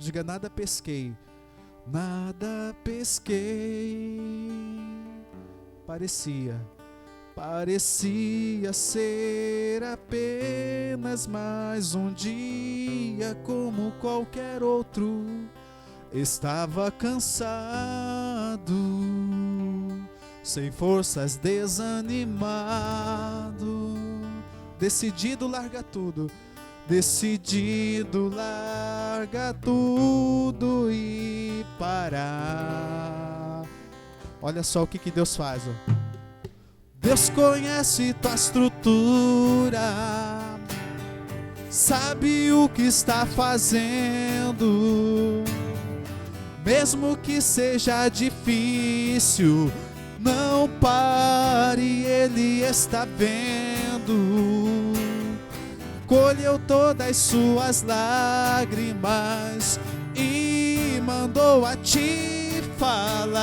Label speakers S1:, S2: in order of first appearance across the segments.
S1: diga: nada pesquei. Nada pesquei. Parecia ser apenas mais um dia como qualquer outro. Estava cansado, sem forças, desanimado, decidido larga tudo. Decidido larga tudo e parar. Olha só o que Deus faz, ó. Deus conhece tua estrutura, sabe o que está fazendo. Mesmo que seja difícil, não pare, Ele está vendo. Colheu todas as suas lágrimas e mandou a te falar.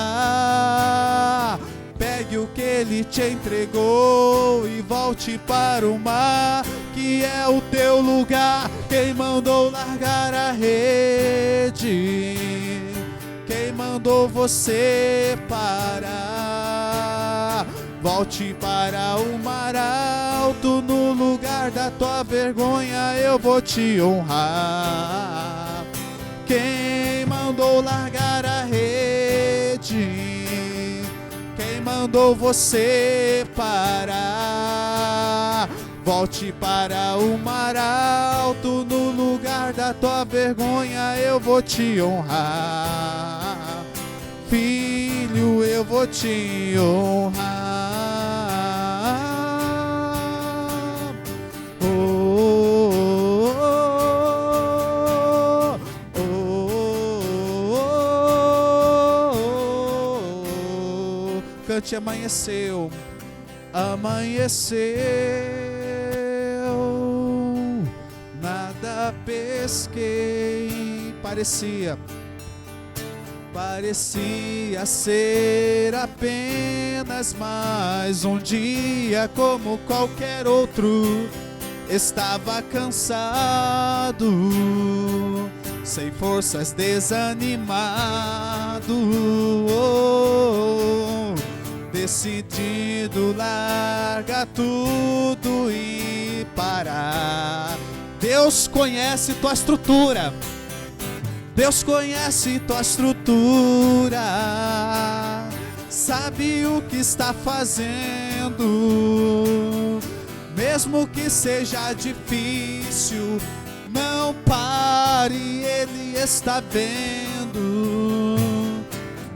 S1: Pegue o que Ele te entregou e volte para o mar, que é o teu lugar. Quem mandou largar a rede? Quem mandou você parar? Volte para o mar alto, no lugar da tua vergonha eu vou te honrar. Quem mandou largar a rede? Quem mandou você parar? Volte para o mar alto, no lugar da tua vergonha eu vou te honrar. Filho, eu vou te honrar. Cante: amanheceu, amanheceu, nada pesquei. Parecia ser apenas mais um dia como qualquer outro. Estava cansado, sem forças, desanimado, decidido larga tudo e parar. Deus conhece tua estrutura. Deus conhece tua estrutura, sabe o que está fazendo. Mesmo que seja difícil, não pare, Ele está vendo.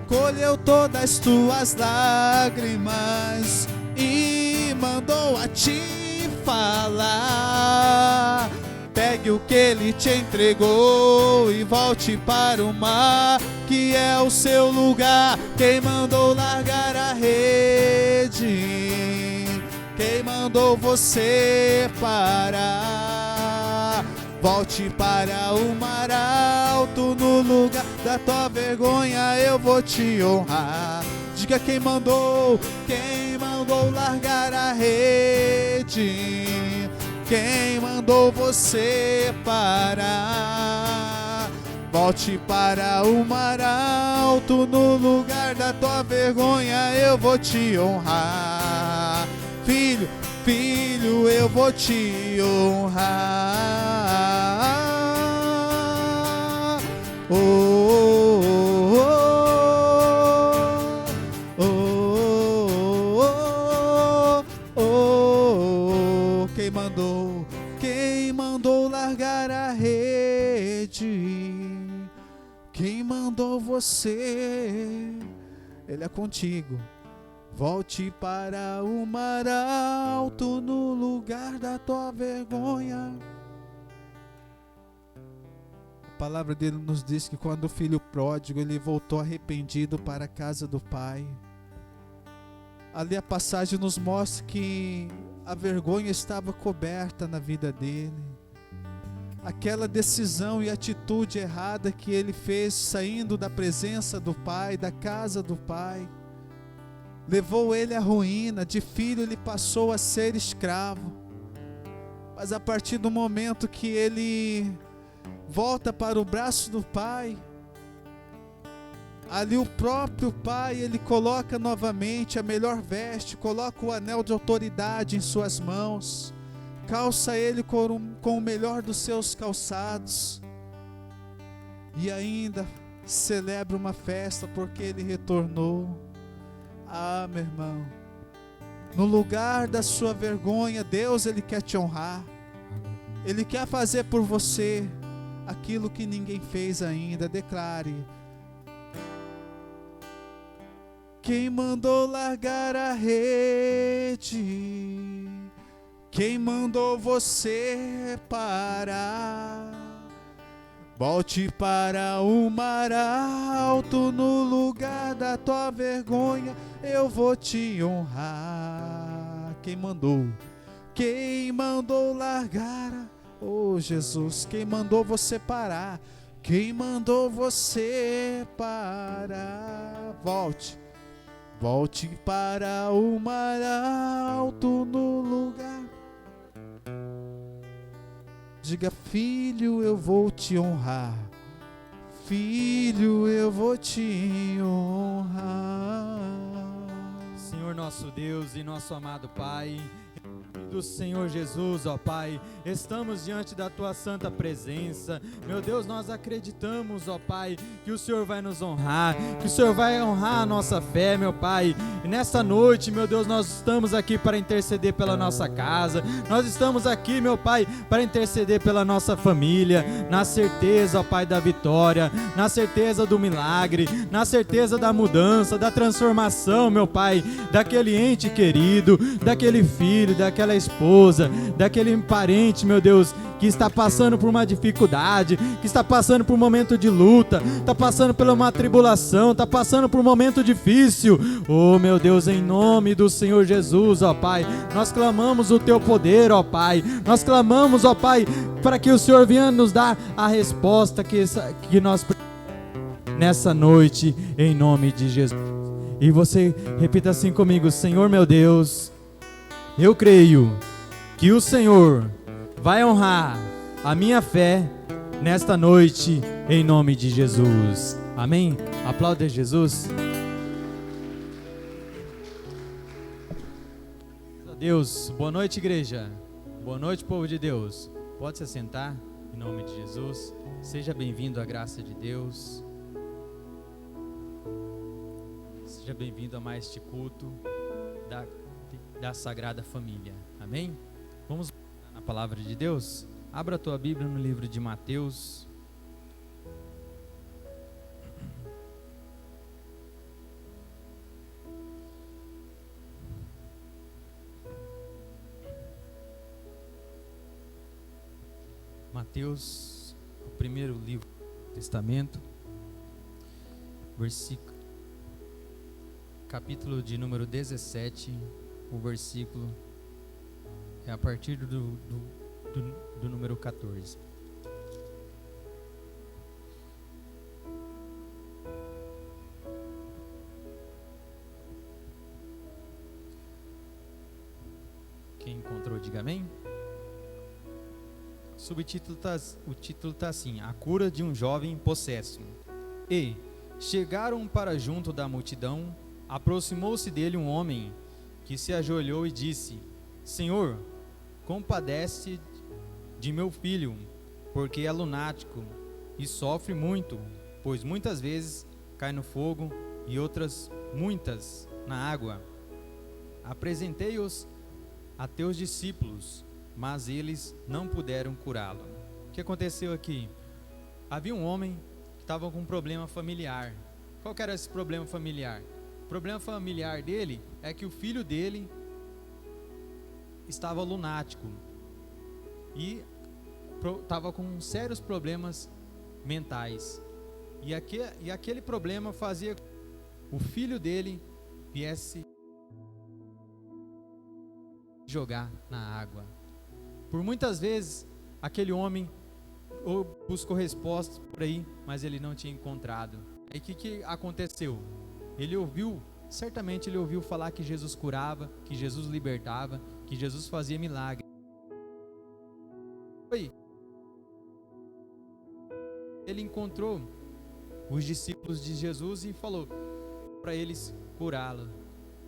S1: Colheu todas as tuas lágrimas e mandou a te falar. Pegue o que Ele te entregou e volte para o mar, que é o seu lugar. Quem mandou largar a rede? Quem mandou você parar? Volte para o mar alto, no lugar da tua vergonha eu vou te honrar. Diga: quem mandou largar a rede? Quem mandou você parar? Volte para o mar alto, no lugar da tua vergonha eu vou te honrar. Filho, filho, eu vou te honrar. Oh, oh, oh, oh, oh, oh. Quem mandou largar a rede? Quem mandou você? Ele é contigo. Volte para o mar alto, no lugar da tua vergonha. A palavra dele nos diz que quando o filho pródigo, ele voltou arrependido para a casa do pai. Ali a passagem nos mostra que a vergonha estava coberta na vida dele. Aquela decisão e atitude errada que ele fez saindo da presença do pai, da casa do pai, levou ele à ruína. De filho ele passou a ser escravo. Mas a partir do momento que ele volta para o braço do Pai. Ali o próprio Pai, Ele coloca novamente a melhor veste, coloca o anel de autoridade em suas mãos, calça Ele com o melhor dos seus calçados, e ainda celebra uma festa porque Ele retornou. Ah, meu irmão, no lugar da sua vergonha, Deus, Ele quer te honrar. Ele quer fazer por você aquilo que ninguém fez ainda. Declare: quem mandou largar a rede? Quem mandou você parar? Volte para o mar alto, no lugar da tua vergonha, eu vou te honrar. Quem mandou? Quem mandou largar? Oh Jesus, quem mandou você parar? Quem mandou você parar? Volte para o mar alto, no lugar. Diga: filho, eu vou te honrar. Filho, eu vou te honrar.
S2: Senhor nosso Deus e nosso amado Pai, do Senhor Jesus, ó Pai, estamos diante da Tua santa presença. Meu Deus, nós acreditamos, ó Pai, que o Senhor vai nos honrar, que o Senhor vai honrar a nossa fé, meu Pai. E nessa noite, meu Deus, nós estamos aqui para interceder pela nossa casa, nós estamos aqui, meu Pai, para interceder pela nossa família, na certeza, ó Pai, da vitória, na certeza do milagre, na certeza da mudança, da transformação, meu Pai, daquele ente querido, daquele filho, daquela esposa, daquele parente, meu Deus, que está passando por uma dificuldade, que está passando por um momento de luta, está passando por uma tribulação, está passando por um momento difícil. Oh, meu Deus, em nome do Senhor Jesus, ó Pai, nós clamamos o Teu poder, ó Pai, nós clamamos, ó Pai, para que o Senhor venha nos dar a resposta que nós precisamos nessa noite, em nome de Jesus. E você repita assim comigo: Senhor meu Deus, eu creio que o Senhor vai honrar a minha fé nesta noite, em nome de Jesus. Amém? Aplauda Jesus. Deus, boa noite, igreja. Boa noite, povo de Deus. Pode se assentar, em nome de Jesus. Seja bem-vindo à graça de Deus. Seja bem-vindo a mais este culto da Sagrada Família. Amém? Vamos na palavra de Deus? Abra a tua Bíblia no livro de Mateus. Mateus, o primeiro livro do Testamento, capítulo de número 17, o versículo é a partir do número 14. Quem encontrou, diga amém. O título está assim: A cura de um jovem possesso. E chegaram para junto da multidão, aproximou-se dele um homem que se ajoelhou e disse: Senhor, compadece de meu filho, porque é lunático e sofre muito, pois muitas vezes cai no fogo e outras muitas na água. Apresentei-os a teus discípulos, mas eles não puderam curá-lo. O que aconteceu aqui? Havia um homem que estava com um problema familiar. Qual que era esse problema familiar? O problema familiar dele é que o filho dele estava lunático e estava com sérios problemas mentais. E aquele problema fazia que o filho dele viesse jogar na água. Por muitas vezes, aquele homem buscou respostas por aí, mas ele não tinha encontrado. E o que aconteceu? Certamente ele ouviu falar que Jesus curava, que Jesus libertava, que Jesus fazia milagre. ele encontrou os discípulos de Jesus e falou para eles curá-lo,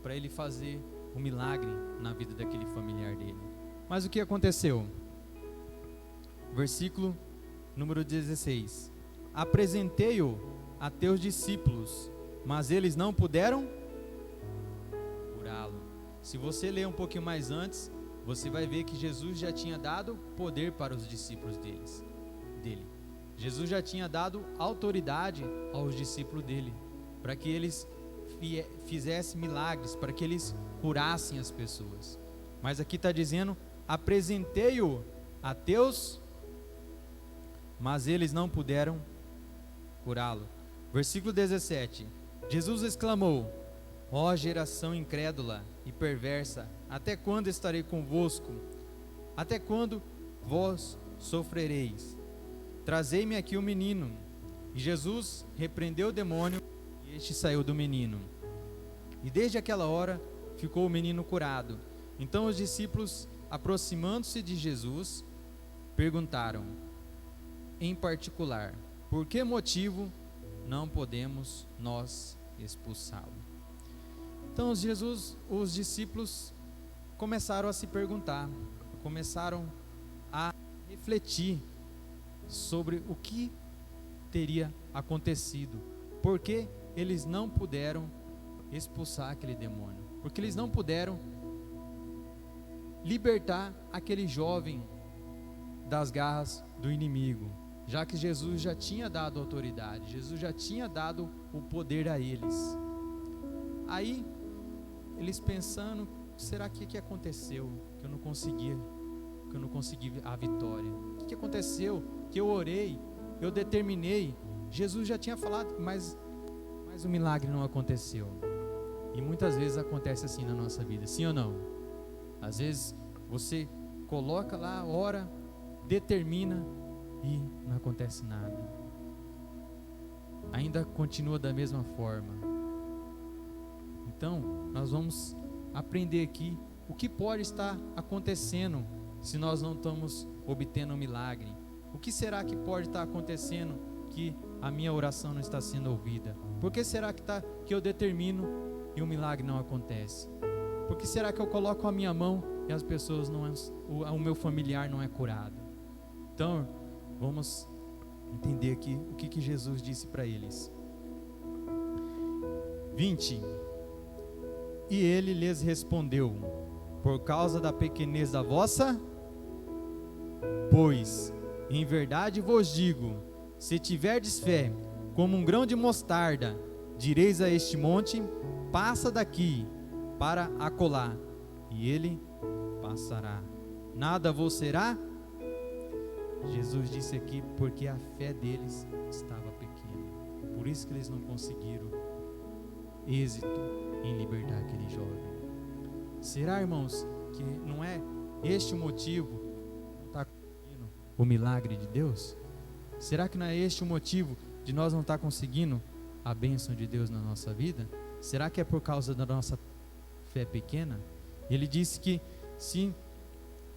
S2: para ele fazer um milagre na vida daquele familiar dele. Mas o que aconteceu? Versículo número 16: apresentei-o a teus discípulos, mas eles não puderam curá-lo. Se você ler um pouquinho mais antes, você vai ver que Jesus já tinha dado poder para os discípulos dele. Jesus já tinha dado autoridade aos discípulos dele, para que eles fizessem milagres, para que eles curassem as pessoas. Mas aqui está dizendo: apresentei-o a teus, mas eles não puderam curá-lo. Versículo 17: Jesus exclamou: ó geração incrédula e perversa, até quando estarei convosco? Até quando vós sofrereis? Trazei-me aqui o menino. E Jesus repreendeu o demônio, e este saiu do menino. E desde aquela hora ficou o menino curado. Então os discípulos, aproximando-se de Jesus, perguntaram em particular: por que motivo não podemos nós expulsá-lo? Então os discípulos começaram a se perguntar, começaram a refletir sobre o que teria acontecido, porque eles não puderam expulsar aquele demônio, porque eles não puderam libertar aquele jovem das garras do inimigo, já que Jesus já tinha dado autoridade, Jesus já tinha dado o poder a eles. Aí eles pensando: será que aconteceu que eu não consegui a vitória? O que aconteceu que eu orei, eu determinei, Jesus já tinha falado, mas o milagre não aconteceu? E muitas vezes acontece assim na nossa vida, sim ou não? Às vezes você coloca lá, ora, determina e não acontece nada, ainda continua da mesma forma. Então nós vamos aprender aqui o que pode estar acontecendo se nós não estamos obtendo um milagre. O que será que pode estar acontecendo que a minha oração não está sendo ouvida? Por que será que eu determino e o milagre não acontece? Por que será que eu coloco a minha mão e as pessoas o meu familiar não é curado? Então vamos entender aqui o que Jesus disse para eles. 20: e ele lhes respondeu: por causa da pequenez da vossa, pois em verdade vos digo, se tiverdes fé como um grão de mostarda, direis a este monte: passa daqui para acolá, e ele passará. Nada vos será? Jesus disse aqui porque a fé deles estava pequena, por isso que eles não conseguiram êxito em libertar aquele jovem. Será, irmãos, que não é este o motivo de não estar conseguindo o milagre de Deus? Será que não é este o motivo de nós não estar conseguindo a bênção de Deus na nossa vida? Será que é por causa da nossa fé pequena? Ele disse que se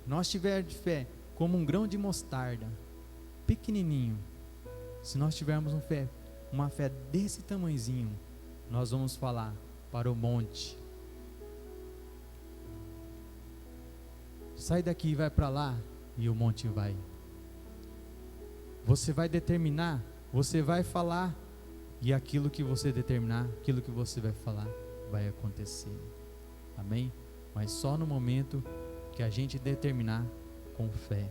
S2: nós tivermos fé como um grão de mostarda, pequenininho, se nós tivermos uma fé desse tamanhozinho, nós vamos falar para o monte: sai daqui e vai para lá, e o monte vai. Você vai determinar, você vai falar, e aquilo que você determinar, aquilo que você vai falar, vai acontecer. Amém? Mas só no momento que a gente determinar com fé.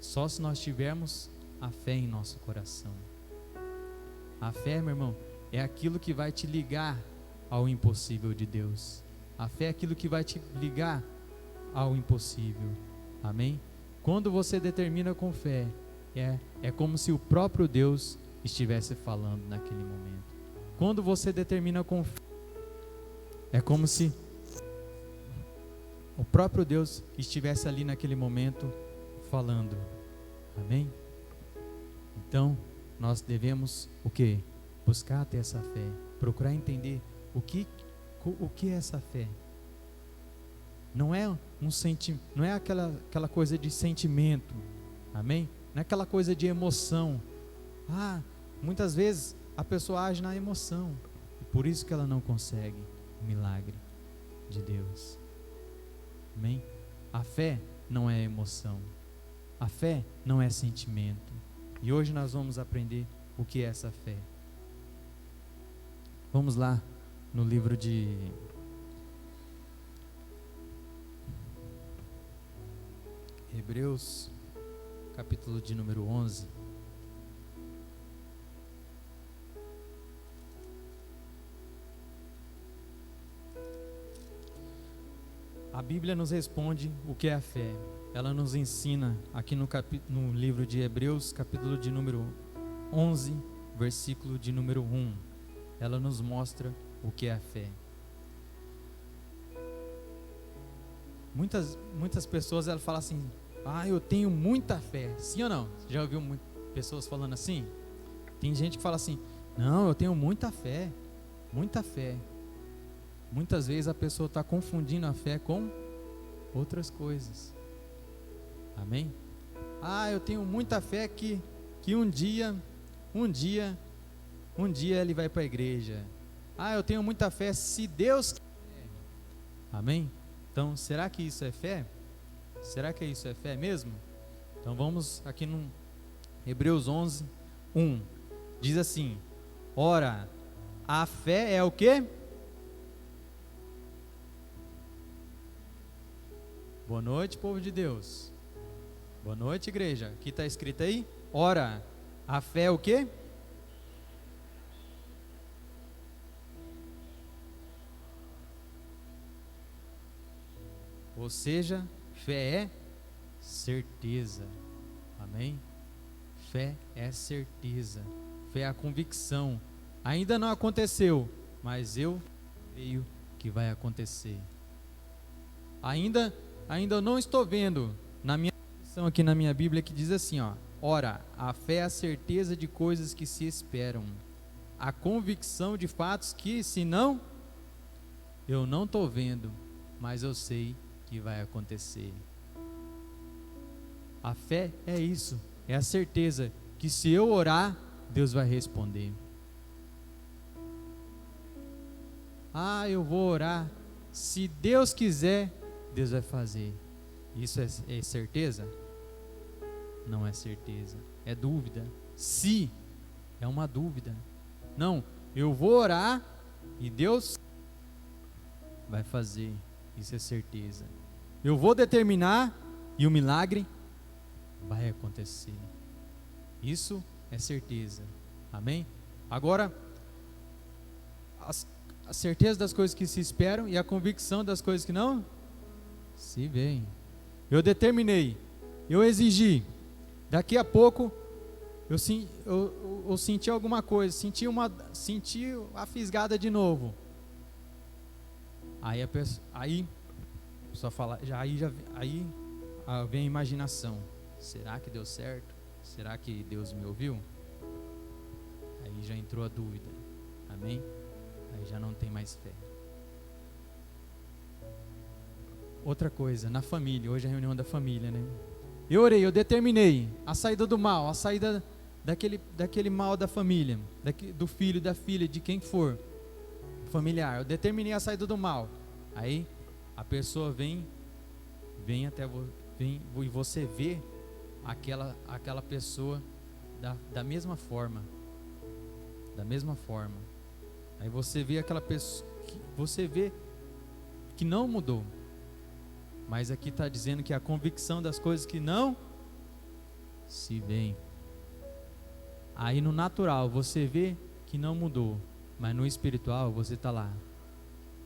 S2: Só se nós tivermos a fé em nosso coração. A fé, meu irmão, é aquilo que vai te ligar ao impossível de Deus. A fé é aquilo que vai te ligar ao impossível. Amém? Quando você determina com fé, é como se o próprio Deus estivesse falando naquele momento. Quando você determina com fé, é como se o próprio Deus estivesse ali naquele momento falando. Amém? Então, nós devemos o quê? Buscar ter essa fé, procurar entender o que é essa fé. Não é não é aquela coisa de sentimento, amém? Não é aquela coisa de emoção, Muitas vezes a pessoa age na emoção, e por isso que ela não consegue o milagre de Deus. Amém? A fé não é emoção, a fé não é sentimento, e hoje nós vamos aprender o que é essa fé. Vamos lá no livro de Hebreus, capítulo de número 11. A Bíblia nos responde o que é a fé. Ela nos ensina aqui no livro de Hebreus, capítulo de número 11, versículo de número 1. Ela nos mostra o que é a fé. Muitas pessoas elas falam assim: eu tenho muita fé. Sim ou não? Você já ouviu pessoas falando assim? Tem gente que fala assim: não, eu tenho muita fé. Muita fé. Muitas vezes a pessoa está confundindo a fé com outras coisas. Amém? Eu tenho muita fé que um dia ele vai para a igreja. Eu tenho muita fé se Deus quiser. Amém? Então, será que isso é fé? Será que isso é fé mesmo? Então vamos aqui no Hebreus 11, 1. Diz assim: ora, a fé é o quê? Boa noite, povo de Deus. Boa noite, igreja. Aqui está escrito aí: ora, a fé é o quê? Ou seja, fé é certeza. Amém? Fé é certeza. Fé é a convicção. Ainda não aconteceu, mas eu creio que vai acontecer. Ainda eu não estou vendo. Na minha tradução aqui na minha Bíblia que diz assim, ora, a fé é a certeza de coisas que se esperam, a convicção de fatos que, se não, eu não estou vendo, mas eu sei que vai acontecer. A fé é isso, é a certeza que se eu orar, Deus vai responder. Eu vou orar, se Deus quiser, Deus vai fazer. Isso é certeza? Não é certeza, é dúvida. Se é uma dúvida. Não, eu vou orar e Deus vai fazer. Isso é certeza. Eu vou determinar e o milagre vai acontecer. Isso é certeza. Amém? Agora, a certeza das coisas que se esperam e a convicção das coisas que não se veem. Eu determinei, eu exigi. Daqui a pouco eu senti alguma coisa, senti a fisgada de novo. Aí a pessoa fala, aí vem a imaginação. Será que deu certo? Será que Deus me ouviu? Aí já entrou a dúvida. Amém? Aí já não tem mais fé. Outra coisa, na família, hoje é a reunião da família, né? Eu orei, eu determinei a saída do mal, a saída daquele mal da família, do filho, da filha, de quem for, familiar. Eu determinei a saída do mal. Aí a pessoa vem até e você vê aquela pessoa da mesma forma. Da mesma forma. Aí você vê aquela pessoa, você vê que não mudou. Mas aqui está dizendo que a convicção das coisas que não se veem. Aí no natural você vê que não mudou, mas no espiritual você está lá,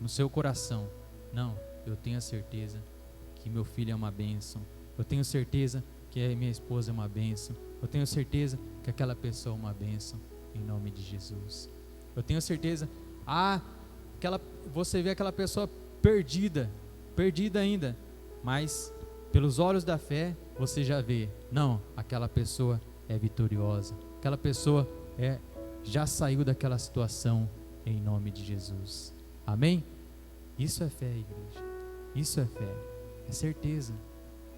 S2: no seu coração. Não, eu tenho a certeza que meu filho é uma bênção. Eu tenho certeza que a minha esposa é uma bênção. Eu tenho certeza que aquela pessoa é uma bênção, em nome de Jesus. Eu tenho certeza, você vê aquela pessoa perdida ainda, mas pelos olhos da fé você já vê, não, aquela pessoa é vitoriosa, aquela pessoa já saiu daquela situação, em nome de Jesus. Amém? Isso é fé, igreja. Isso é fé, é certeza.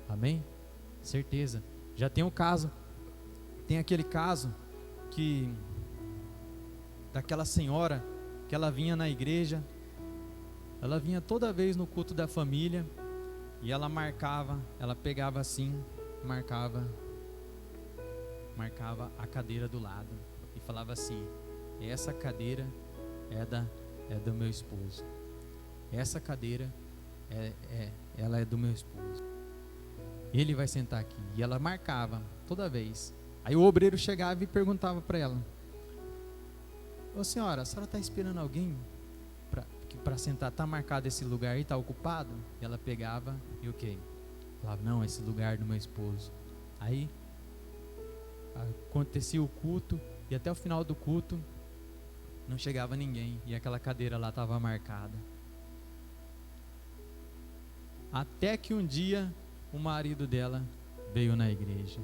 S2: Amém? Certeza. Já tem um caso, tem aquele caso daquela senhora que ela vinha na igreja, ela vinha toda vez no culto da família e ela pegava assim, marcava a cadeira do lado e falava assim: essa cadeira é do meu esposo, essa cadeira ela é do meu esposo, ele vai sentar aqui. E ela marcava toda vez. Aí o obreiro chegava e perguntava para ela: ô senhora, a senhora está esperando alguém para sentar? Está marcado esse lugar aí, está ocupado? E ela pegava e o quê? Falava: não, esse lugar é do meu esposo. Aí acontecia o culto e até o final do culto não chegava ninguém e aquela cadeira lá estava marcada. Até que um dia o marido dela veio na igreja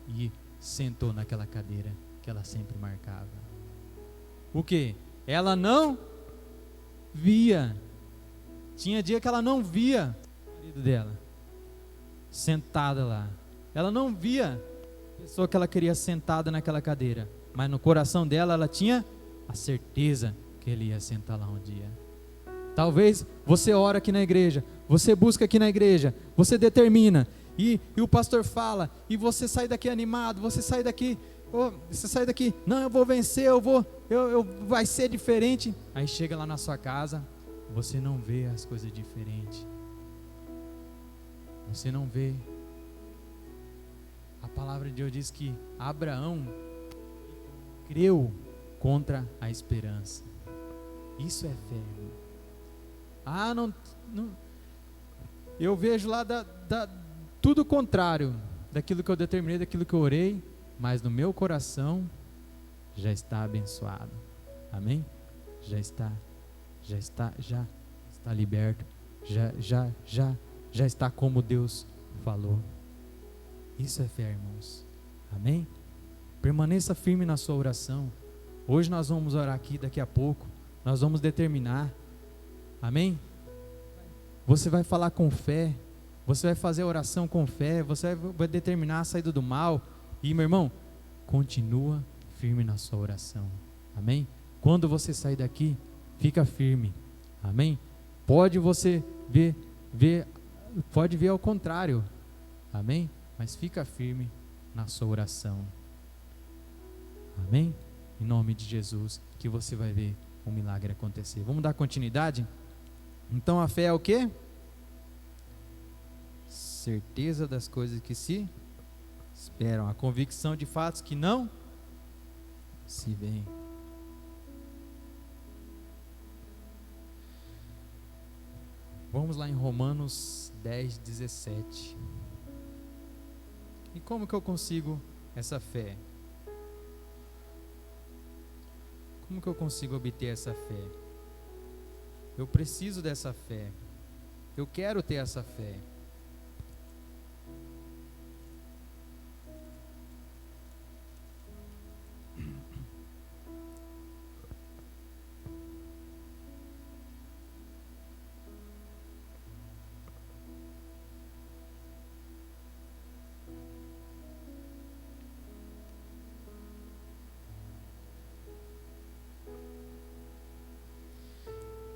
S2: e sentou naquela cadeira que ela sempre marcava. O que? Ela não via. Tinha dia que ela não via o marido dela sentada lá. Ela não via a pessoa que ela queria sentada naquela cadeira, mas no coração dela ela tinha a certeza que ele ia sentar lá um dia. Talvez você ora aqui na igreja, você busca aqui na igreja, você determina, e o pastor fala, e você sai daqui animado, você sai daqui, não, eu vou vencer, vai ser diferente. Aí chega lá na sua casa, você não vê as coisas diferentes, você não vê. A palavra de Deus diz que Abraão creu contra a esperança. Isso é fé, irmão. Não, eu vejo lá tudo contrário daquilo que eu determinei, daquilo que eu orei, mas no meu coração já está abençoado. Amém? Já está liberto, já está como Deus falou. Isso é fé, irmãos. Amém? Permaneça firme na sua oração. Hoje nós vamos orar aqui, daqui a pouco nós vamos determinar. Amém? Você vai falar com fé, você vai fazer a oração com fé, você vai determinar a saída do mal. E, meu irmão, continua firme na sua oração. Amém? Quando você sair daqui, fica firme. Amém? Pode você pode ver ao contrário. Amém? Mas fica firme na sua oração. Amém? Em nome de Jesus, que você vai ver um milagre acontecer. Vamos dar continuidade? Então a fé é o quê? Certeza das coisas que se esperam, a convicção de fatos que não se veem. Vamos lá em Romanos 10:17. E como que eu consigo essa fé? Como que eu consigo obter essa fé? Eu preciso dessa fé. Eu quero ter essa fé.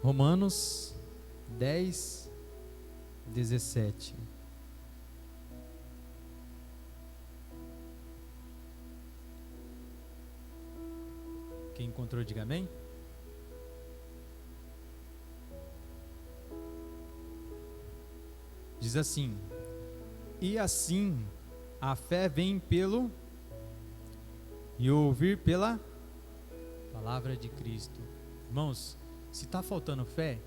S2: Romanos 10:17. Quem encontrou, diga amém. Diz assim: e assim a fé vem pelo e ouvir pela palavra de Cristo. Irmãos, se está faltando fé,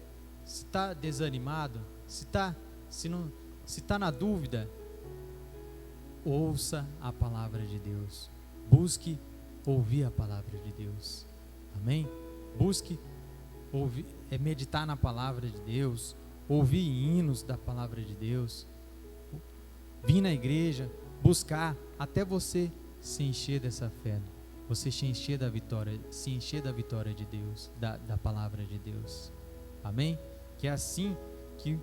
S2: se está desanimado, se está na dúvida, ouça a palavra de Deus. Busque ouvir a palavra de Deus. Amém? Busque ouvir, meditar na palavra de Deus, ouvir hinos da palavra de Deus, vir na igreja, buscar até você se encher dessa fé. Você se encher da vitória de Deus, da palavra de Deus. Amém? Que é assim que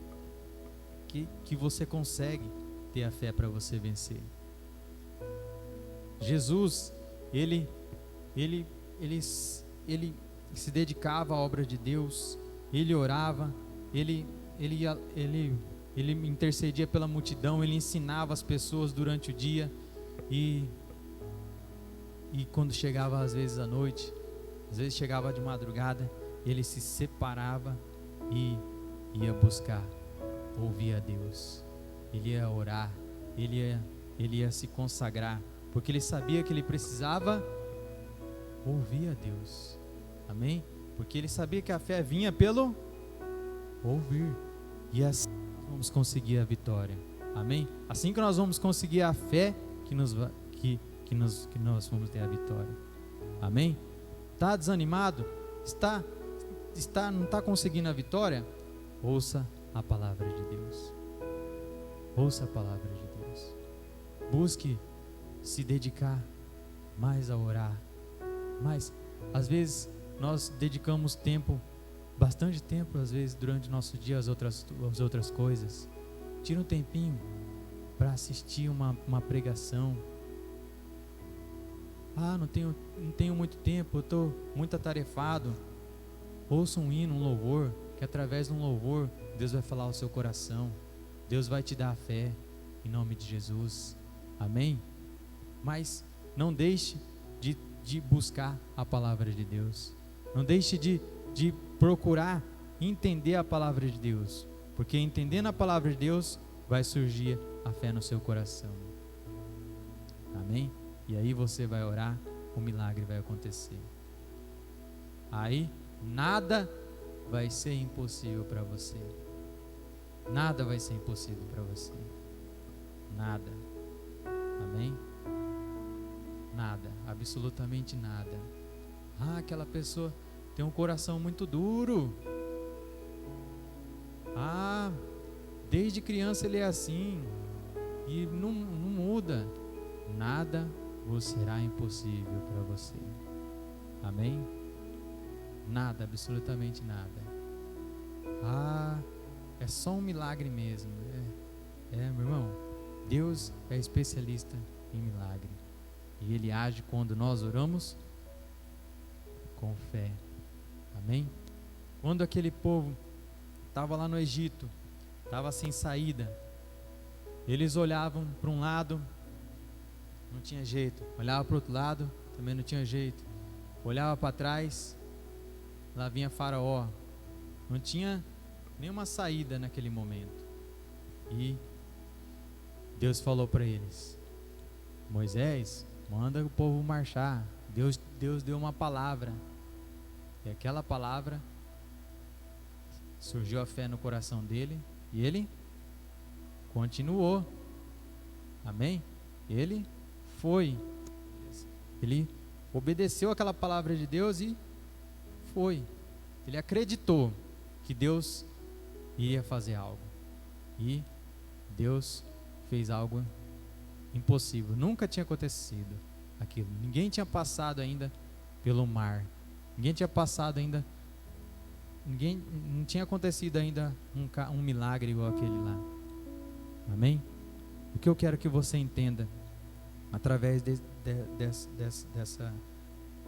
S2: você consegue ter a fé para você vencer. Jesus, ele ele, ele, ele se dedicava à obra de Deus, ele orava, ele intercedia pela multidão, ele ensinava as pessoas durante o dia, e quando chegava às vezes à noite, às vezes chegava de madrugada, ele se separava e ia buscar, ouvir a Deus, ele ia orar, ele ia se consagrar, porque ele sabia que ele precisava ouvir a Deus, amém? Porque ele sabia que a fé vinha pelo ouvir, e assim nós vamos conseguir a vitória, amém? Assim que nós vamos conseguir a fé, que nós vamos ter a vitória, amém? Está desanimado? Não está conseguindo a vitória? Ouça a palavra de Deus. Ouça a palavra de Deus. Busque se dedicar mais a orar. Mas, às vezes, nós dedicamos tempo, bastante tempo, às vezes, durante o nosso dia, às outras coisas. Tira um tempinho para assistir uma pregação. Não tenho muito tempo, eu estou muito atarefado. Ouça um hino, um louvor, que através de um louvor, Deus vai falar ao seu coração. Deus vai te dar a fé, em nome de Jesus, amém? Mas não deixe de buscar a palavra de Deus, não deixe de procurar entender a palavra de Deus, porque entendendo a palavra de Deus, vai surgir a fé no seu coração, amém? E aí você vai orar, o milagre vai acontecer, aí nada vai ser impossível para você. Nada vai ser impossível para você. Nada. Amém? Nada. Absolutamente nada. Aquela pessoa tem um coração muito duro. Desde criança ele é assim. E não muda. Nada vos será impossível para você. Amém? Nada, absolutamente nada. É só um milagre mesmo. Meu irmão, Deus é especialista em milagre. E Ele age quando nós oramos com fé. Amém? Quando aquele povo estava lá no Egito, estava sem saída, eles olhavam para um lado, não tinha jeito. Olhava para o outro lado, também não tinha jeito. Olhava para trás, lá vinha Faraó. Não tinha nenhuma saída naquele momento. E Deus falou para eles: Moisés, manda o povo marchar. Deus deu uma palavra. E aquela palavra, surgiu a fé no coração dele. E ele continuou. Amém? Ele foi. Ele obedeceu aquela palavra de Deus e foi. Ele acreditou que Deus iria fazer algo. E Deus fez algo impossível. Nunca tinha acontecido aquilo. Ninguém tinha passado ainda pelo mar. Ninguém tinha passado ainda. Não tinha acontecido ainda um milagre igual aquele lá. Amém? O que eu quero que você entenda através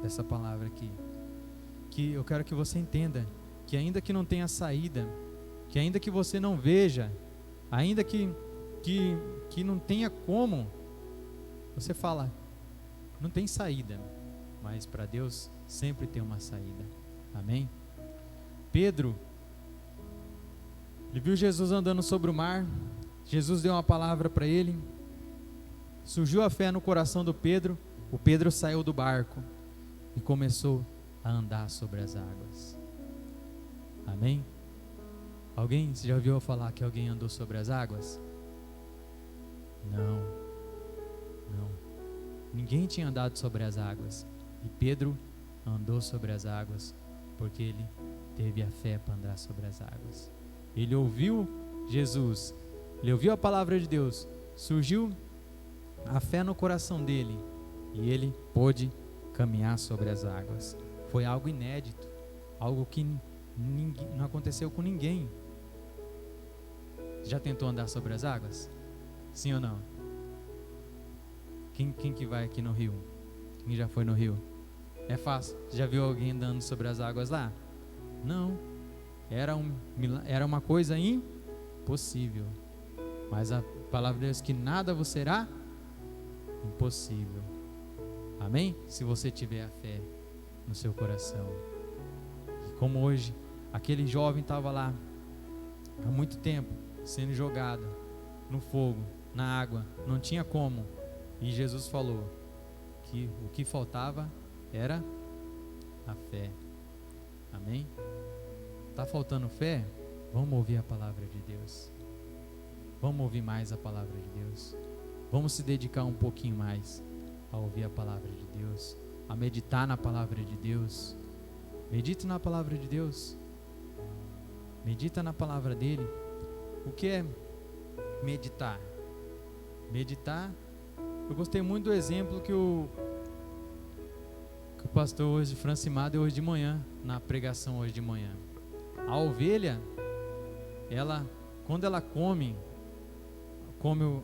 S2: dessa palavra aqui, que eu quero que você entenda que ainda que não tenha saída, que ainda que você não veja, ainda que não tenha como, você fala, não tem saída, mas para Deus sempre tem uma saída. Amém? Pedro, ele viu Jesus andando sobre o mar. Jesus deu uma palavra para ele, surgiu a fé no coração do Pedro. O Pedro saiu do barco e começou a andar sobre as águas. Amém? Você já ouviu falar que alguém andou sobre as águas? Não. Ninguém tinha andado sobre as águas. E Pedro andou sobre as águas porque ele teve a fé para andar sobre as águas. Ele ouviu Jesus, ele ouviu a palavra de Deus, surgiu a fé no coração dele e ele pôde caminhar sobre as águas. Foi algo inédito, algo que não aconteceu com ninguém. Já tentou andar sobre as águas? Sim ou não? Quem que vai aqui no rio? Quem já foi no rio? É fácil. Já viu alguém andando sobre as águas lá? Não. Era uma coisa impossível. Mas a palavra de Deus que nada vos será impossível. Amém? Se você tiver a fé no seu coração. Como hoje, aquele jovem estava lá há muito tempo, sendo jogado no fogo, na água, não tinha como. E Jesus falou que o que faltava era a fé. Amém? Tá faltando fé? Vamos ouvir a palavra de Deus. Vamos ouvir mais a palavra de Deus. Vamos se dedicar um pouquinho mais a ouvir a palavra de Deus, a meditar na palavra de Deus. Medite na palavra de Deus. Medita na palavra dele. O que é meditar? Meditar, eu gostei muito do exemplo que o pastor hoje, Francimar, deu hoje de manhã, na pregação hoje de manhã. A ovelha, quando ela come, quando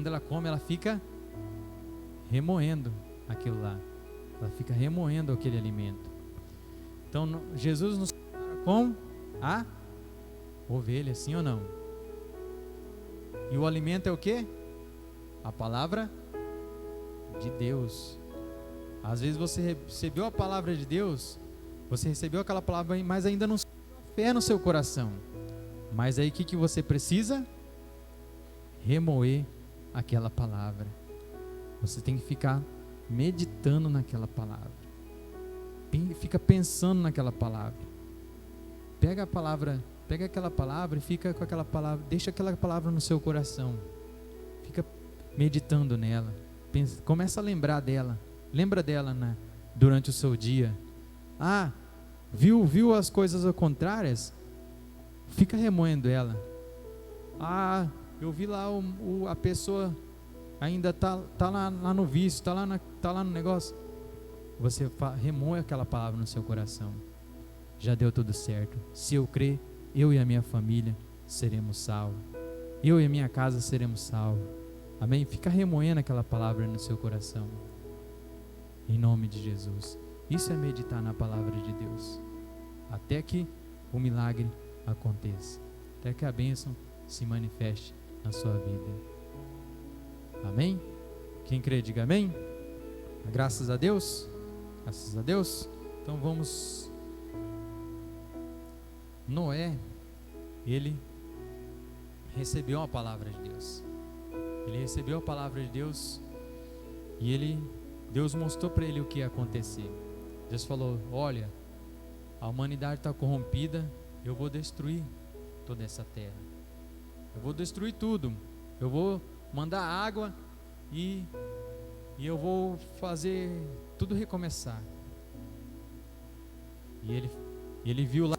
S2: ela come, ela fica remoendo aquilo lá. Ela fica remoendo aquele alimento. Então, Jesus nos compara com a ovelha, sim ou não? E o alimento é o quê? A palavra de Deus. Às vezes você recebeu a palavra de Deus, você recebeu aquela palavra, mas ainda não tem fé no seu coração. Mas aí o que você precisa? Remoer aquela palavra. Você tem que ficar meditando naquela palavra. Fica pensando naquela palavra. Pega aquela palavra e fica com aquela palavra, deixa aquela palavra no seu coração. Fica meditando nela. Começa a lembrar dela. Lembra dela durante o seu dia. Viu as coisas ao contrárias? Fica remoendo ela. Eu vi lá a pessoa ainda tá lá no vício, tá lá no negócio. Você remoe aquela palavra no seu coração. Já deu tudo certo. Se eu crer, eu e a minha família seremos salvos. Eu e a minha casa seremos salvos. Amém? Fica remoendo aquela palavra no seu coração. Em nome de Jesus. Isso é meditar na palavra de Deus. Até que o milagre aconteça. Até que a bênção se manifeste na sua vida. Amém? Quem crê, diga amém. Graças a Deus. Graças a Deus. Então vamos. Noé, ele recebeu a palavra de Deus. Ele recebeu a palavra de Deus e Deus mostrou para ele o que ia acontecer. Deus falou: olha, a humanidade está corrompida, eu vou destruir toda essa terra. Eu vou destruir tudo. Eu vou mandar água e eu vou fazer tudo recomeçar. E ele viu lá,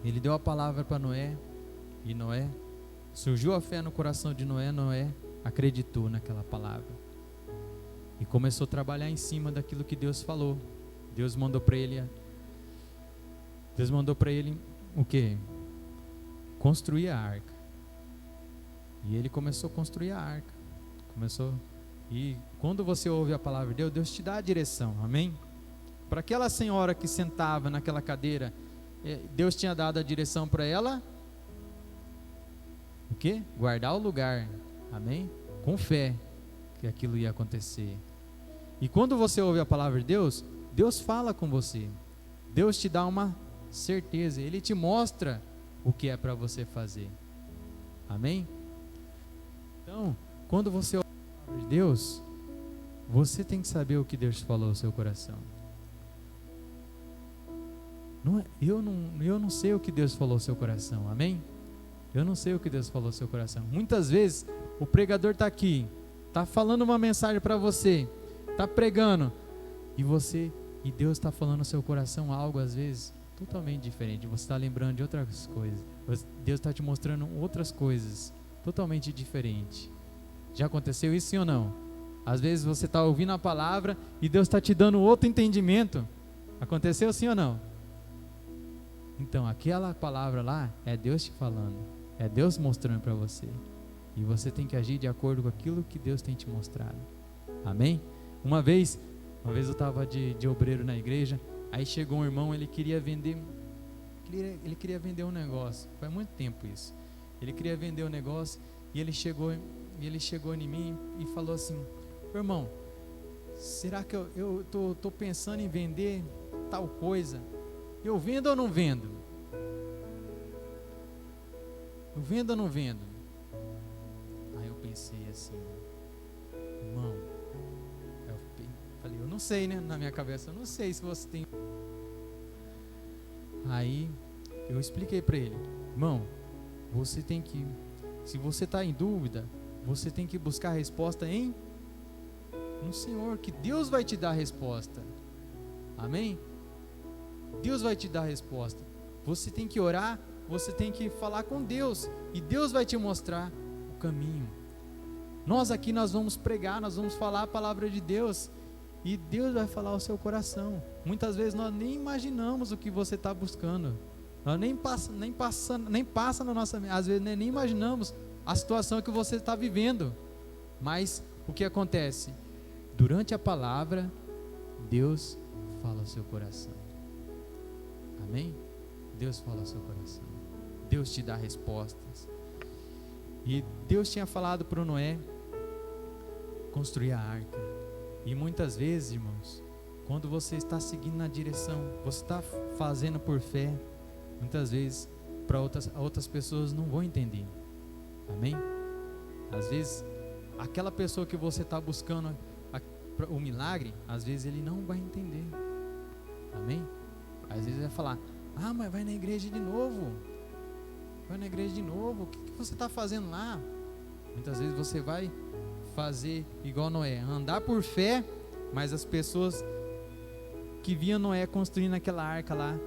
S2: ele deu a palavra para Noé, e Noé, surgiu a fé no coração de Noé, Noé acreditou naquela palavra. E começou a trabalhar em cima daquilo que Deus falou. Deus mandou para ele o quê? Construir a arca. E ele começou a construir a arca. E quando você ouve a palavra de Deus, Deus te dá a direção, amém? Para aquela senhora que sentava naquela cadeira, Deus tinha dado a direção para ela, o quê? Guardar o lugar, amém? Com fé que aquilo ia acontecer. E quando você ouve a palavra de Deus, Deus fala com você. Deus te dá uma certeza, Ele te mostra o que é para você fazer. Amém? Então, quando você ouve a palavra de Deus, você tem que saber o que Deus falou no seu coração. Eu não sei o que Deus falou no seu coração, amém? Eu não sei o que Deus falou no seu coração. Muitas vezes, o pregador está aqui, está falando uma mensagem para você, está pregando, e Deus está falando no seu coração algo, às vezes, totalmente diferente. Você está lembrando de outras coisas. Deus está te mostrando outras coisas, totalmente diferentes. Já aconteceu isso, sim ou não? Às vezes você está ouvindo a palavra e Deus está te dando outro entendimento. Aconteceu, sim ou não? Então, aquela palavra lá é Deus te falando, é Deus mostrando para você. E você tem que agir de acordo com aquilo que Deus tem te mostrado. Amém? Uma vez eu estava de obreiro na igreja, aí chegou um irmão, ele queria vender um negócio. Faz muito tempo isso. Ele queria vender um negócio e ele chegou em mim e falou assim: irmão, será que eu tô pensando em vender tal coisa? Eu vendo ou não vendo? Eu vendo ou não vendo? Aí eu pensei assim, irmão, falei, eu não sei, né? Na minha cabeça, eu não sei se você tem. Aí eu expliquei para ele: irmão, você tem que, se você está em dúvida, você tem que buscar a resposta no Senhor, que Deus vai te dar a resposta. Amém? Deus vai te dar a resposta. Você tem que orar, você tem que falar com Deus, e Deus vai te mostrar o caminho. Nós aqui, nós vamos pregar, nós vamos falar a palavra de Deus, e Deus vai falar ao seu coração. Muitas vezes nós nem imaginamos o que você está buscando. Nós nem passa na nossa mente. Às vezes nem imaginamos a situação que você está vivendo. Mas o que acontece? Durante a palavra, Deus fala ao seu coração. Amém? Deus fala ao seu coração. Deus te dá respostas. E Deus tinha falado para o Noé construir a arca. E muitas vezes, irmãos, quando você está seguindo na direção, você está fazendo por fé, muitas vezes para outras pessoas não vão entender. Amém? Às vezes, aquela pessoa que você está buscando o milagre, às vezes ele não vai entender. Amém? Às vezes vai falar: ah, mas vai na igreja de novo. Vai na igreja de novo. O que você está fazendo lá? Muitas vezes você vai fazer igual Noé, andar por fé, mas as pessoas que viam Noé construindo aquela arca lá,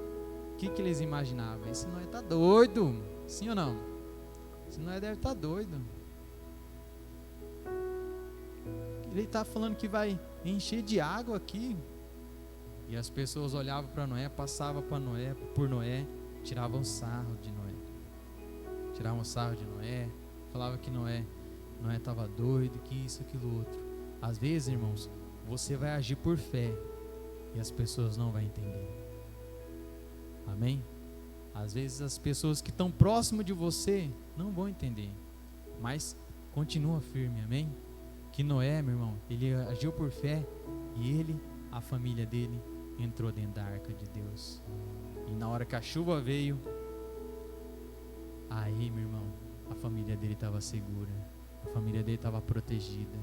S2: o que eles imaginavam? Esse Noé está doido. Sim ou não? Esse Noé deve estar doido. Ele está falando que vai encher de água aqui. E as pessoas olhavam para Noé, passavam por Noé, tiravam sarro de Noé. Tiravam sarro de Noé, falavam que Noé estava doido, que isso, aquilo outro. Às vezes, irmãos, você vai agir por fé e as pessoas não vão entender. Amém? Às vezes as pessoas que estão próximo de você não vão entender, mas continua firme, amém? Que Noé, meu irmão, ele agiu por fé e a família dele entrou dentro da arca de Deus. E na hora que a chuva veio, aí, meu irmão, a família dele estava segura, a família dele estava protegida.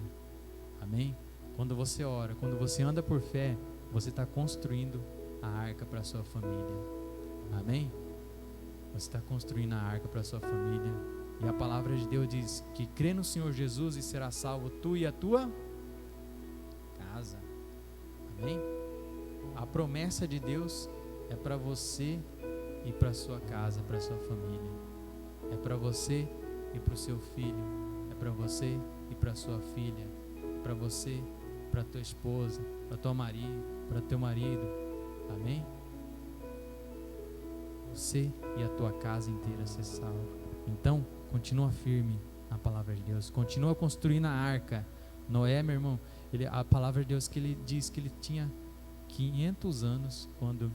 S2: Amém? Quando você ora, quando você anda por fé, você está construindo a arca para a sua família. Amém? Você está construindo a arca para a sua família. E a palavra de Deus diz que crê no Senhor Jesus e será salvo tu e a tua casa. Amém? A promessa de Deus é para você e para a sua casa, para a sua família. É para você e para o seu filho. É para você e para a sua filha. É para você, para a tua esposa, para teu marido. Amém? Você e a tua casa inteira ser salvo. Então, continua firme na palavra de Deus. Continua construindo a arca. Noé, meu irmão, a palavra de Deus que ele diz que ele tinha 500 anos quando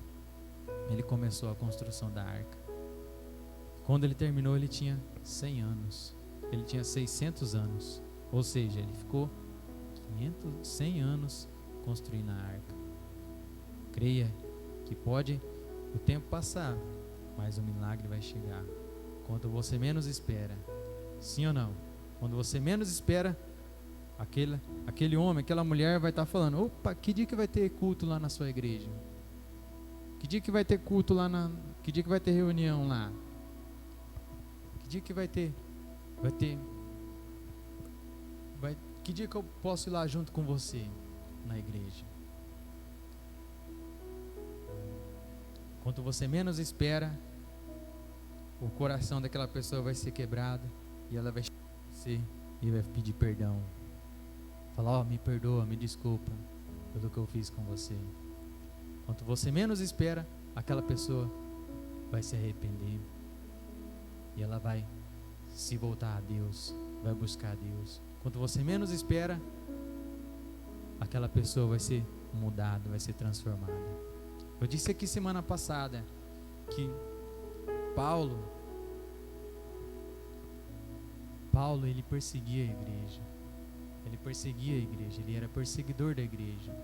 S2: ele começou a construção da arca. Quando ele terminou, ele tinha 100 anos. Ele tinha 600 anos. Ou seja, ele ficou 100 anos construindo a arca. Creia que pode o tempo passar, mas o milagre vai chegar quando você menos espera. Sim ou não? Quando você menos espera, aquele homem, aquela mulher vai estar falando: opa, que dia que vai ter culto lá na sua igreja? Que dia que vai ter culto lá que dia que vai ter reunião lá? Que dia que vai ter que dia que eu posso ir lá junto com você na igreja? Quando você menos espera, o coração daquela pessoa vai ser quebrado e ela vai chegar a você e vai pedir perdão. Falar: me perdoa, me desculpa pelo que eu fiz com você. Quando você menos espera, aquela pessoa vai se arrepender e ela vai se voltar a Deus, vai buscar a Deus. Quando você menos espera, aquela pessoa vai ser mudada, vai ser transformada. Eu disse aqui semana passada que Paulo ele perseguia a igreja. Ele era perseguidor da igreja.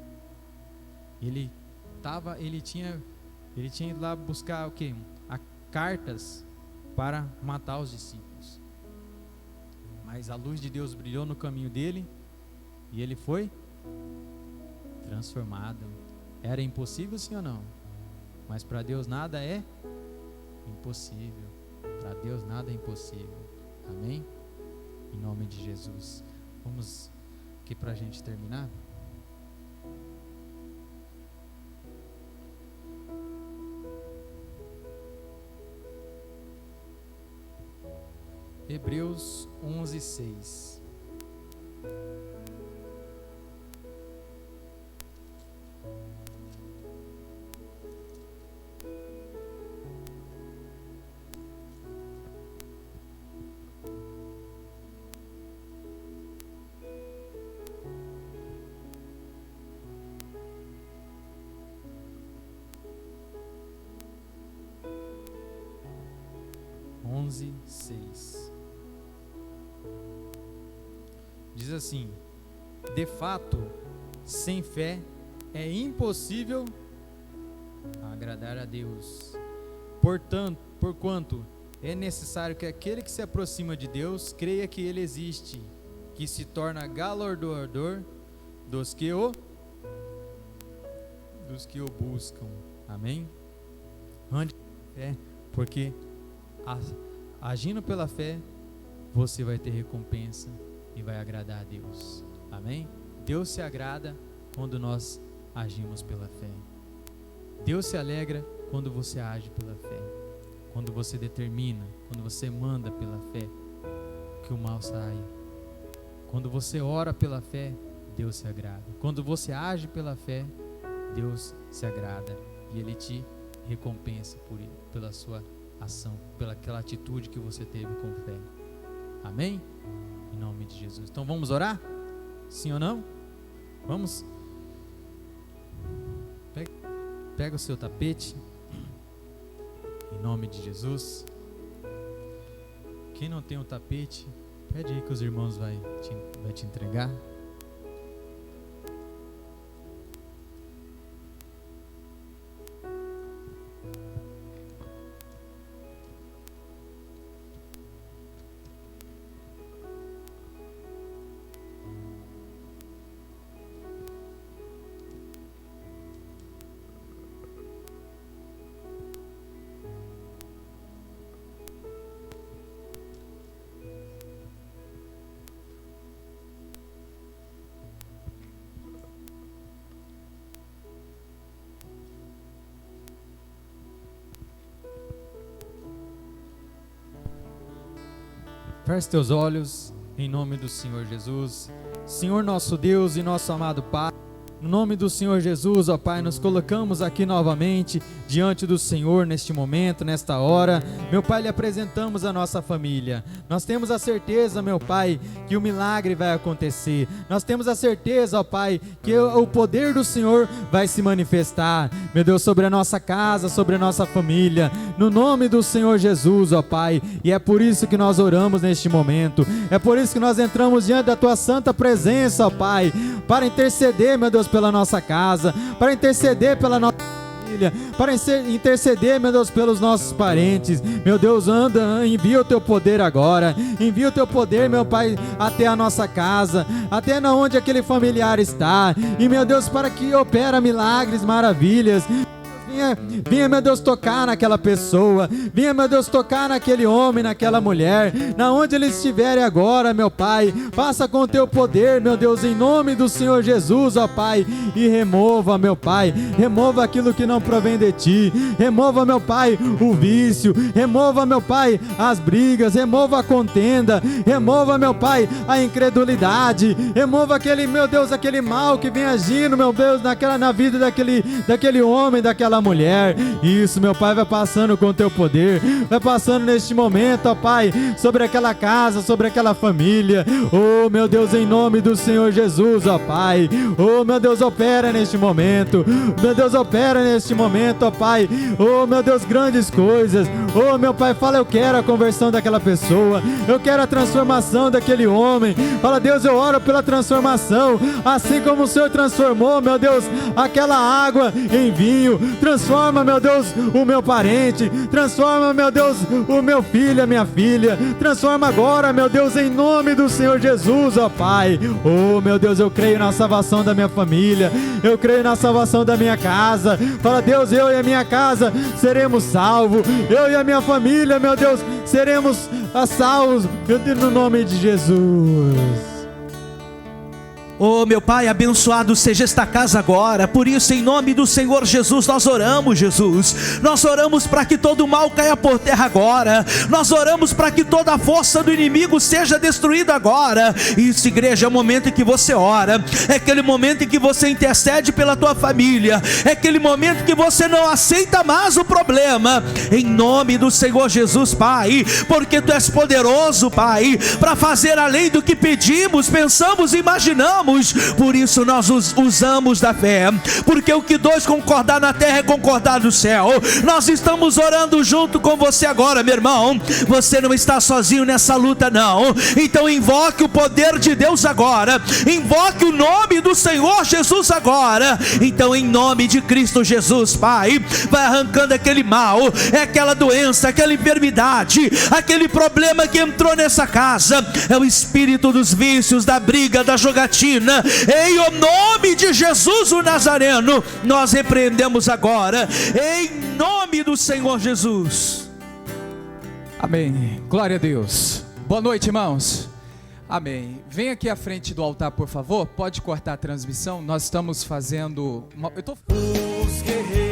S2: Ele tinha ido lá buscar o quê? Cartas para matar os discípulos. Mas a luz de Deus brilhou no caminho dele e ele foi transformado. Era impossível, sim ou não? Mas para Deus nada é impossível. Para Deus nada é impossível. Amém? Em nome de Jesus. Vamos aqui para a gente terminar. Hebreus 11:6. Diz assim: de fato, sem fé é impossível agradar a Deus. Porquanto é necessário que aquele que se aproxima de Deus creia que Ele existe, que se torna galardoador dos que o buscam. Amém? Ande pela fé, porque agindo pela fé, você vai ter recompensa e vai agradar a Deus. Amém? Deus se agrada quando nós agimos pela fé. Deus se alegra quando você age pela fé. Quando você determina, quando você manda pela fé, que o mal saia. Quando você ora pela fé, Deus se agrada. Quando você age pela fé, Deus se agrada e Ele te recompensa pela sua ação, pela aquela atitude que você teve com fé. Amém? Em nome de Jesus. Então vamos orar? Sim ou não? Vamos? Pega o seu tapete. Em nome de Jesus. Quem não tem o tapete, pede aí que os irmãos vai te entregar. Feche teus olhos em nome do Senhor Jesus. Senhor nosso Deus e nosso amado Pai, no nome do Senhor Jesus, ó Pai, nos colocamos aqui novamente diante do Senhor neste momento, nesta hora. Meu Pai, lhe apresentamos a nossa família. Nós temos a certeza, meu Pai, que o milagre vai acontecer. Nós temos a certeza, ó Pai, que o poder do Senhor vai se manifestar, meu Deus, sobre a nossa casa, sobre a nossa família, no nome do Senhor Jesus, ó Pai. E é por isso que nós oramos neste momento. É por isso que nós entramos diante da Tua santa presença, ó Pai, para interceder, meu Deus, pela nossa casa, para interceder pela nossa família, para interceder, meu Deus, pelos nossos parentes. Meu Deus, envia o Teu poder agora, envia o Teu poder, meu Pai, até a nossa casa, até onde aquele familiar está, e meu Deus, para que opera milagres, maravilhas. Vinha, meu Deus, tocar naquela pessoa. Vinha, meu Deus, tocar naquele homem, naquela mulher, na onde eles estiverem agora, meu Pai. Faça com o Teu poder, meu Deus, em nome do Senhor Jesus, ó Pai. E remova, meu Pai, remova aquilo que não provém de Ti. Remova, meu Pai, o vício. Remova, meu Pai, as brigas. Remova a contenda. Remova, meu Pai, a incredulidade. Remova aquele, meu Deus, aquele mal que vem agindo, meu Deus, na vida daquele homem, daquela mulher. mulher. Isso, meu Pai, vai passando com o teu poder, vai passando neste momento, ó Pai, sobre aquela casa, sobre aquela família. Oh, meu Deus, em nome do Senhor Jesus, ó Pai. Oh, meu Deus, opera neste momento. Meu Deus, opera neste momento, ó Pai. Oh, meu Deus, grandes coisas. Oh, meu Pai, fala, eu quero a conversão daquela pessoa, eu quero a transformação daquele homem. Fala, Deus, eu oro pela transformação, assim como o Senhor transformou, meu Deus, aquela água em vinho. Transforma, meu Deus, o meu parente, transforma, meu Deus, o meu filho, a minha filha. Transforma agora, meu Deus, em nome do Senhor Jesus, ó Pai. Oh, meu Deus, eu creio na salvação da minha família, eu creio na salvação da minha casa. Fala, Deus, eu e a minha casa seremos salvos, eu e a minha família, meu Deus, seremos salvos, meu Deus, no nome de Jesus.
S3: Oh, meu Pai, abençoado seja esta casa agora. Por isso, em nome do Senhor Jesus, nós oramos, Jesus. Nós oramos para que todo mal caia por terra agora. Nós oramos para que toda a força do inimigo seja destruída agora. Isso, igreja, é o momento em que você ora. É aquele momento em que você intercede pela tua família. É aquele momento que você não aceita mais o problema. Em nome do Senhor Jesus, Pai. Porque Tu és poderoso, Pai, para fazer além do que pedimos, pensamos e imaginamos. Por isso nós usamos da fé, porque o que dois concordar na terra é concordar no céu. Nós estamos orando junto com você agora, meu irmão. Você não está sozinho nessa luta, não. Então invoque o poder de Deus agora, invoque o nome do Senhor Jesus agora. Então, em nome de Cristo Jesus, Pai, vai arrancando aquele mal, é aquela doença, aquela enfermidade, aquele problema que entrou nessa casa. É o espírito dos vícios, da briga, da jogatina. Em o nome de Jesus o Nazareno, nós repreendemos agora, em nome do Senhor Jesus.
S4: Amém, glória a Deus. Boa noite, irmãos. Amém. Vem aqui à frente do altar, por favor. Pode cortar a transmissão. Nós estamos fazendo Os guerreiros